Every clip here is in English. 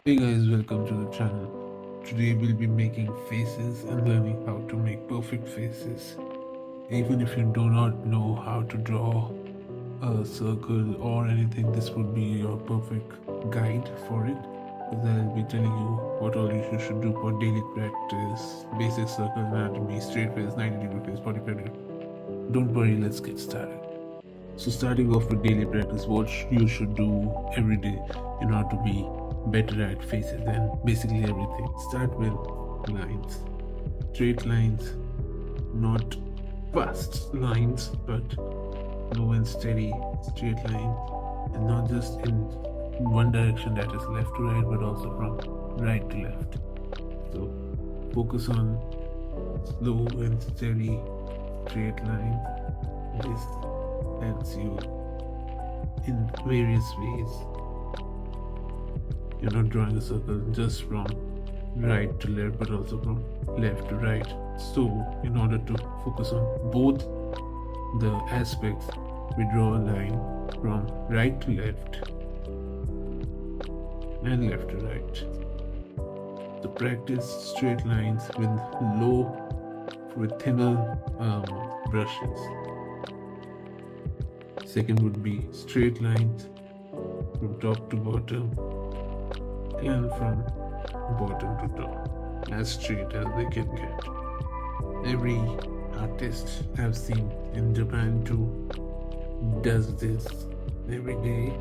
Hey guys, welcome to the channel. Today we'll be making faces and learning how to make perfect faces. Even if you do not know how to draw a circle or anything, this would be your perfect guide for it. Because I'll be telling you what all you should do for daily practice, basic circle anatomy, straight face, 90-degree face, 45-degree. Don't worry, let's get started. So starting off with daily practice, what you should do every day in order to be better at faces and basically everything. Start with lines, straight lines, not fast lines, but slow and steady straight line, and not just in one direction, that is left to right, but also from right to left. So focus on slow and steady straight line. This helps you in various ways. You're not drawing a circle just from right to left, but also from left to right. So in order to focus on both the aspects, we draw a line from right to left and left to right. So practice straight lines with thinner brushes. Second would be straight lines from top to bottom and from bottom to top, as straight as they can get. Every artist I've seen in Japan too does this every day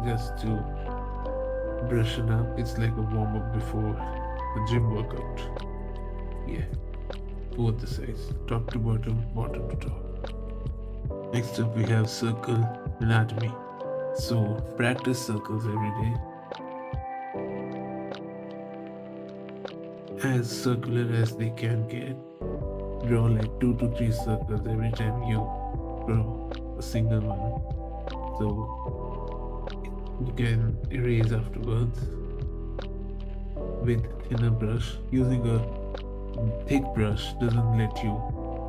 just to brush it up. It's like a warm up before a gym workout. Yeah, both the sides, top to bottom, bottom to top. Next up, we have circle anatomy. So practice circles every day, as circular as they can get. Draw like 2 to 3 circles every time you draw a single one, so you can erase afterwards with thinner brush. Using a thick brush doesn't let you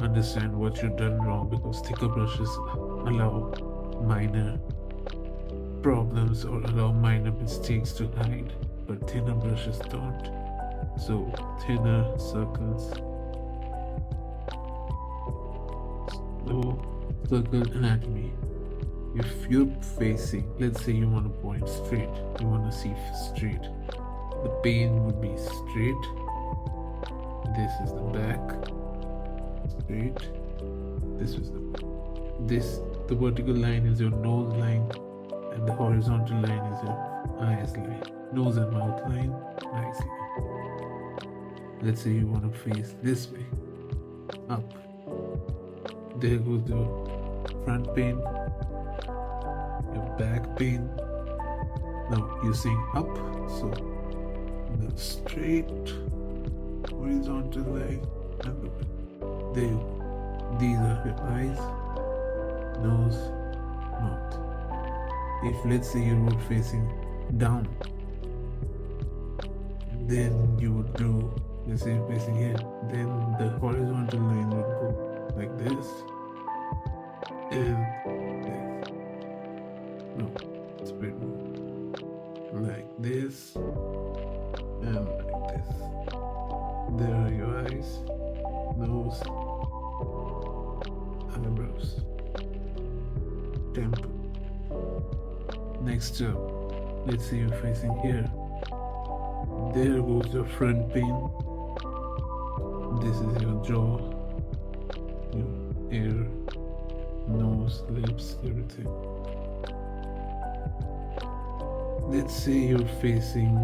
understand what you've done wrong, because thicker brushes allow minor problems or allow minor mistakes to hide, but thinner brushes don't. So thinner circles. So circle anatomy. If you're facing, let's say you want to point straight, you want to see straight, the pane would be straight. This is the back, straight. The vertical line is your nose line, and the horizontal line is your eyes line. Nose and mouth line, eyes line. Let's say you want to face this way, up. There goes your front pane, your back pane. Now you're seeing up, so the straight horizontal line, and there. These are your eyes, nose, mouth. If let's say you were facing down, then you would do, let's say you're facing here, then the horizontal line would go like this and this. No, it's better. Like this and like this. There are your eyes, nose, eyebrows, temple. Next up, let's say you're facing here. There goes your front pane. This is your jaw, your ear, nose, lips, everything. Let's say you're facing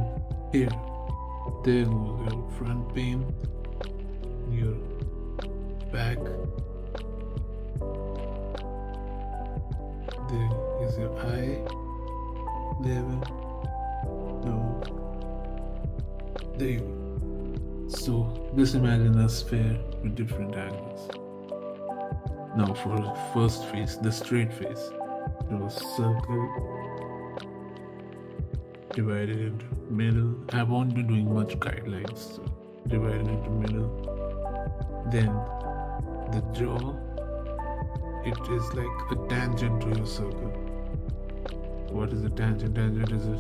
here. There goes your front pane, your back. There is your eye, level, nose. There you go. So just imagine a sphere with different angles. Now for the first face, the straight face, draw a circle, divided into middle. I won't be doing much guidelines, so divided into middle. Then the jaw, it is like a tangent to your circle. What is a tangent? Tangent is a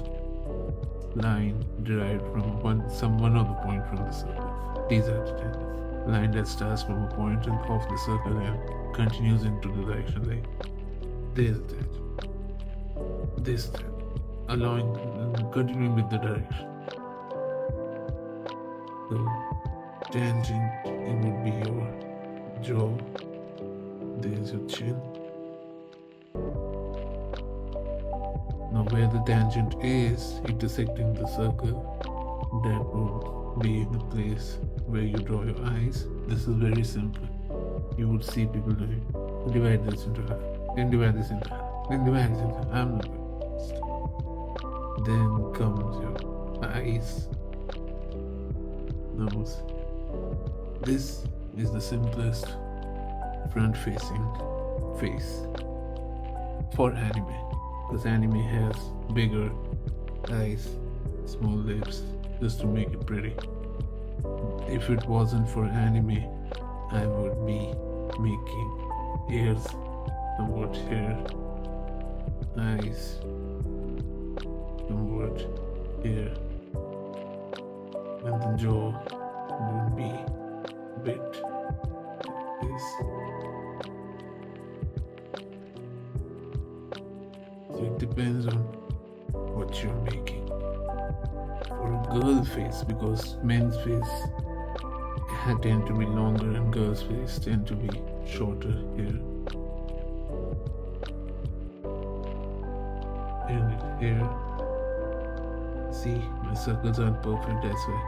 line derived from one of the point from the circle. These are the tangents. Line that starts from a point of the circle and continues into the direction like this tangent, this tangent, allowing continuing with the direction. So tangent, it would be your jaw. There's your chin. Now where the tangent is intersecting the circle, that would be the place where you draw your eyes. This is very simple. You would see people doing divide this into half, then divide this into half, then divide this into half. I'm not going to. Then comes your eyes, nose. This is the simplest front facing face for anime, because anime has bigger eyes, small lips, just to make it pretty. If it wasn't for anime, I would be making ears somewhat here, eyes somewhat here, and the jaw would be a bit this. So it depends on what you're making. For a girl face, because men's face tend to be longer and girls' face tend to be shorter here. And here, see, my circles aren't perfect, that's why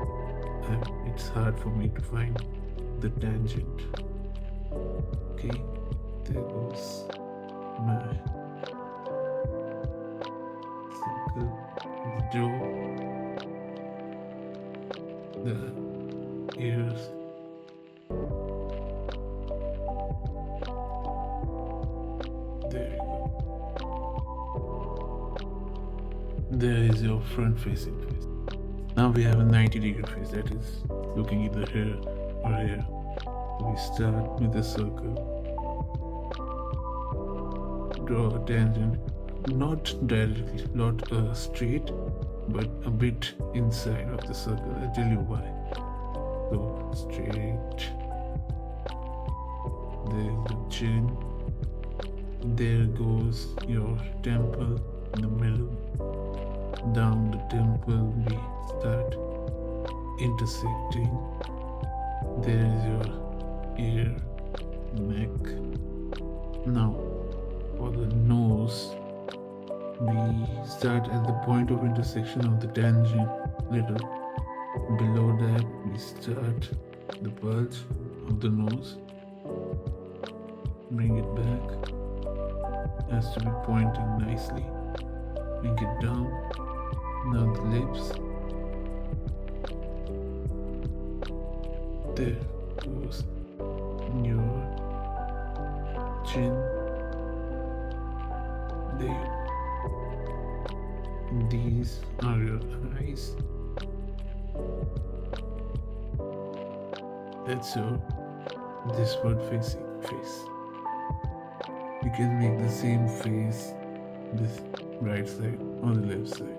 it's hard for me to find the tangent. Okay, there goes my circle, the jaw, the ears. There you go. There is your front facing face. Now we have a 90-degree face, that is looking either here or here. We start with a circle, draw a tangent, not directly, not straight, but a bit inside of the circle. I'll tell you why. So straight, there's the chin, there goes your temple in the middle. Down the temple we start intersecting. There is your ear, neck. Now for the nose, we start at the point of intersection of the tangent little. Below that we start the bulge of the nose. Bring it back. Has to be pointing nicely. Bring it down. Now the lips. There goes your chin. There. These are your eyes. That's your disward facing face. You can make the same face this right side or the left side.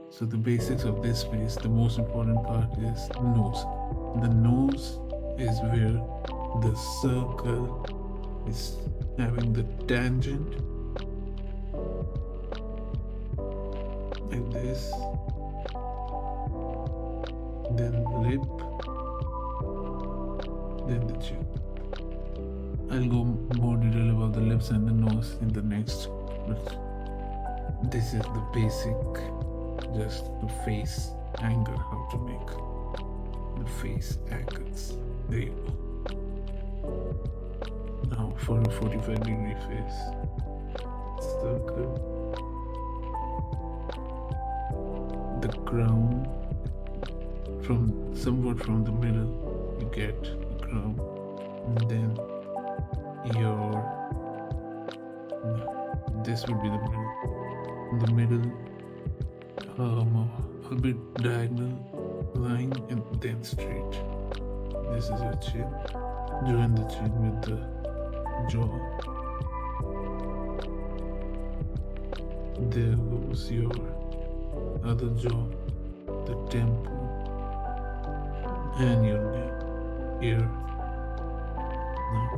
So the basics of this face, the most important part is the nose. The nose is where the circle is having the tangent like this, then the lip, then the chin. I'll go more detail about the lips and the nose in the next, but this is the basic, just the face angle, how to make the face angles. There you go. Now for a 45-degree face, circle, the crown, from somewhat from the middle you get the crown, and then this would be the middle. In the middle, a bit diagonal line and then straight. This is your chin. Join the chin with the jaw. There goes your other jaw, the temple, and your neck, ear. Now,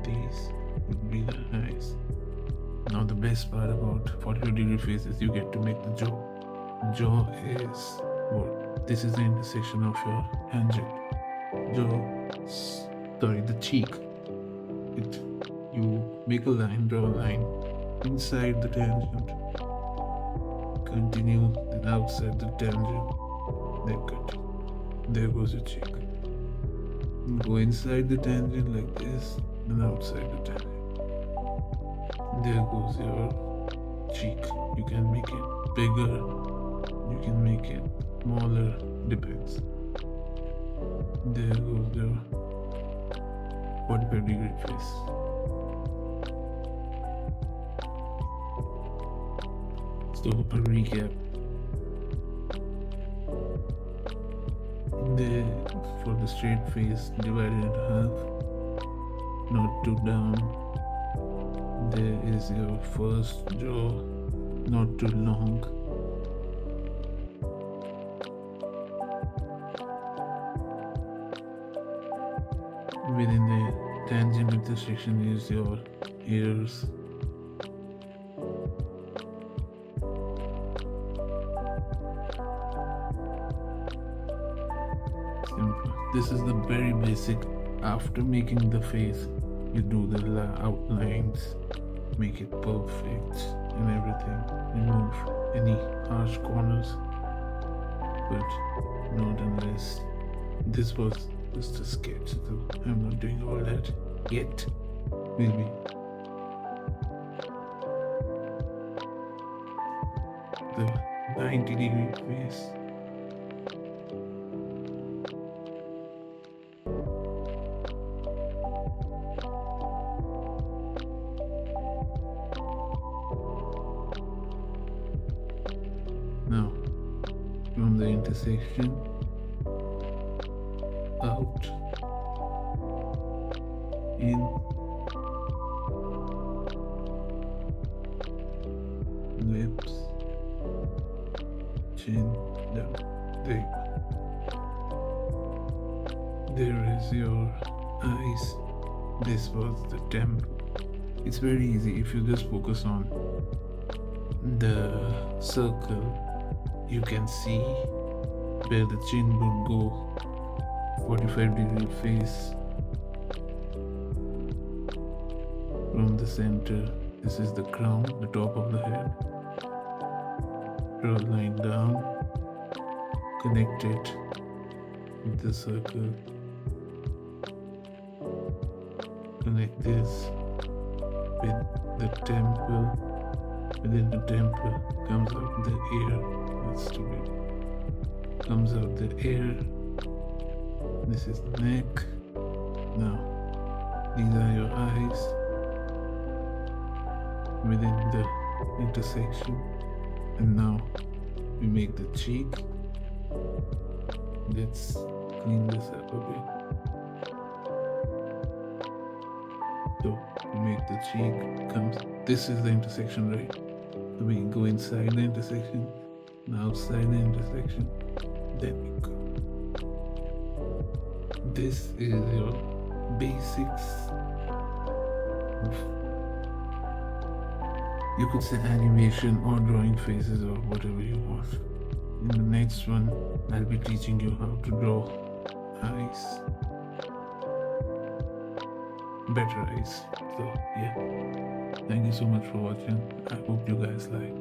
these would be the eyes. Now, the best part about 45-degree face is you get to make the jaw. Jaw is what? This is the intersection of your tangent. The cheek. You make a line, draw a line inside the tangent. Continue, then outside the tangent. Then cut. There goes your cheek. Go inside the tangent like this, then outside the tangent. There goes your cheek. You can make it bigger, you can make it smaller, depends. There goes your 45-degree face. So, a recap. There, for the straight face, divided in half, not too down. There is your first jaw, not too long. Within the tangent intersection is your ears. Simple. This is the very basic. After making the face, you do the outlines, make it perfect and everything. Remove any harsh corners, but not unless this was just a sketch. So I'm not doing all that yet. Maybe. The 90-degree face. Now, from the intersection, out, in, lips, chin, down. There you go. There is your eyes. This was the temple. It's very easy if you just focus on the circle. You can see where the chin would go. 45-degree face from the center. This is the crown, the top of the head. Draw a line down, connect it with the circle. Connect this with the temple. Within the temple comes out the ear. That's stupid. Comes out the ear. This is the neck. Now, these are your eyes within the intersection. And now we make the cheek. Let's clean this up a bit. So we make the cheek comes. This is the intersection, right? So we go inside the intersection, and outside the intersection. Then we go. This is your basics of, you could say, animation or drawing faces or whatever you want. In the next one, I'll be teaching you how to draw eyes, better eyes. So yeah, thank you so much for watching. I hope you guys like.